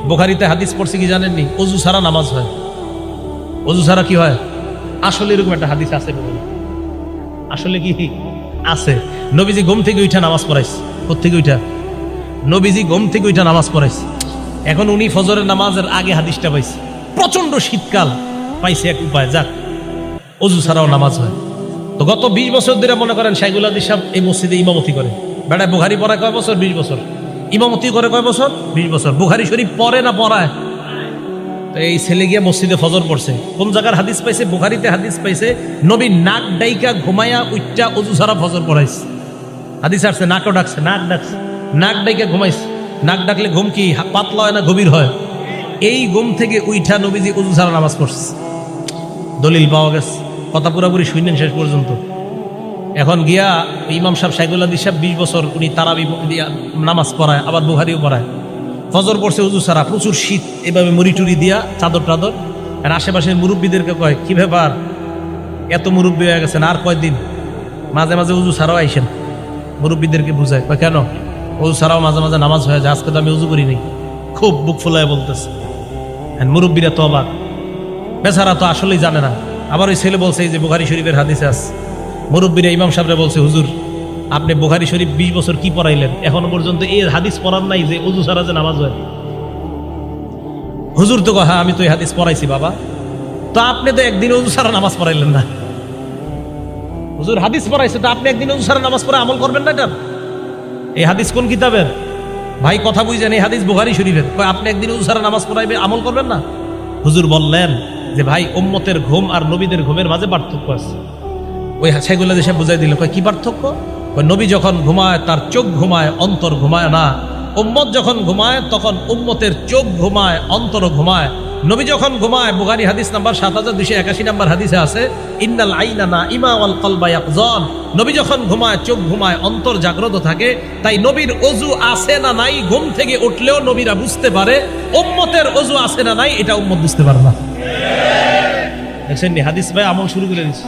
বুখারীতে হাদিস পড়ছে কি জানেননি? ওযু ছাড়া নামাজ হয়। ওযু ছাড়া কি হয়? আসলে এরকম একটা হাদিস আছে, আসলে কি আছে? নবীজি ঘুম থেকে উঠা নামাজ পড়াইছে। কোত্থেকে উঠা? নবীজি ঘুম থেকে উঠা নামাজ পড়াইছে। এখন উনি ফজরের নামাজের আগে হাদিসটা পাইছে। প্রচন্ড শীতকাল, পাইছে এক উপায়, যাক ওযু ছাড়াও নামাজ হয়। তো গত 20 বছর ধরে মনে করেন শাইখুল হাদিস সাহেব এই মসজিদে ইমামতি করে। বেড়ায় বুখারী পড়ায় কয় বছর? 20 বছর। ইমামতি করে কয় বছর? 20 বছর। বুখারী শরীফ পড়ে না পড়ায়? তো এই ছেলে গিয়ে মসজিদে ফজর পড়ছে। কোন জায়গার হাদিস পাইছে? বুখারীতে হাদিস পাইছে নবী নাক ডাইকা ঘুমায়া উচ্চা ওযু ছাড়া ফজর পড়াইছে। হাদিস আসছে, নাকও ডাকছে, নাক ডাকছে, নাক ডাইকা ঘুমাইছে। নাক ডাকলে ঘুম কি পাতলা হয় না গভীর হয়? এই ঘুম থেকে উইঠা নবীজি ওযু ছাড়া নামাজ পড়ছে। দলিল পাওয়া গেছে। কথা পুরাপুরি শুনেন শেষ পর্যন্ত। এখন গিয়া ইমাম সাহেব শাইখুল হাদিস সাহেব 20 বছর উনি তারাবি দিয়া নামাজ পড়ায়, আবার বুখারীও পড়ায়। ফজর পড়ছে ওযু ছাড়া, প্রচুর শীত, এভাবে মুড়ি টুরি দিয়া চাদর টাদর। আর আশেপাশের মুরব্বীদেরকে কয়, কি ব্যাপার এত মুরব্বী হয়ে গেছেন, আর কয়দিন মাঝে মাঝে ওযু ছাড়াও আইসেন। মুরব্বীদেরকে বুঝায়, কয় কেন? ওযু ছাড়াও মাঝে মাঝে নামাজ হয়ে যায়, আজকে তো আমি ওযু করি নাই। খুব বুক ফুলায় বলতেছে। মুরব্বীরা তো অবাক, বেচারা তো আসলেই জানে না। আবার ওই ছেলে বলছে, এই যে বুখারী শরীফের হাদিসে আছে। মুরব্বীরা ইমাম সাহেবরা বলছে, হুজুর আপনি বুখারী শরীফ 20 বছর কি পড়াইলেন, এখনো পর্যন্ত এই হাদিস পড়ান নাই যে ওযু ছাড়া যে নামাজ হয়। হুজুর তো হ্যাঁ আমি তো এই হাদিস পড়াইছি বাবা। তো আপনি তো একদিন ওযু ছাড়া নামাজ পড়াইলেন না। হুজুর হাদিস পড়াইছে, তো আপনি একদিন ওযু ছাড়া নামাজ পড়ে আমল করবেন না? এটা এই হাদিস কোন কিতাবের? ভাই কথা বুঝেন, এই হাদিস বুখারী শরীফের। আপনি একদিন ওযু ছাড়া নামাজ পড়াইবে, আমল করবেন না? হুজুর বললেন যে ভাই উম্মতের ঘুম আর নবীদের ঘুমের মাঝে পার্থক্য আছে। ওই শাইখুল হাদিস সাহেব বুঝাই দিল, কয় কি পার্থক্য? নবী যখন ঘুমায় তার চোখ ঘুমায়, অন্তর ঘুমায় না। উম্মত যখন ঘুমায় তখন উম্মতের চোখ ঘুমায়, অন্তর ঘুমায়। নবী যখন ঘুমায়, বুখারী হাদিস নাম্বার 7281 নাম্বার হাদিসে আছে, ইন্নাল আইনা নাইমা ওয়াল কলবা ইয়াকযান। নবী যখন ঘুমায় চোখ ঘুমায়, অন্তর জাগ্রত থাকে। তাই নবীর ওযু আছে না নাই ঘুম থেকে উঠলেও নবীরা বুঝতে পারে। উম্মতের ওযু আছে না নাই এটা উম্মত বুঝতে পারে না। দেখছেন নি হাদিস ভাই আমল শুরু করে দিচ্ছে।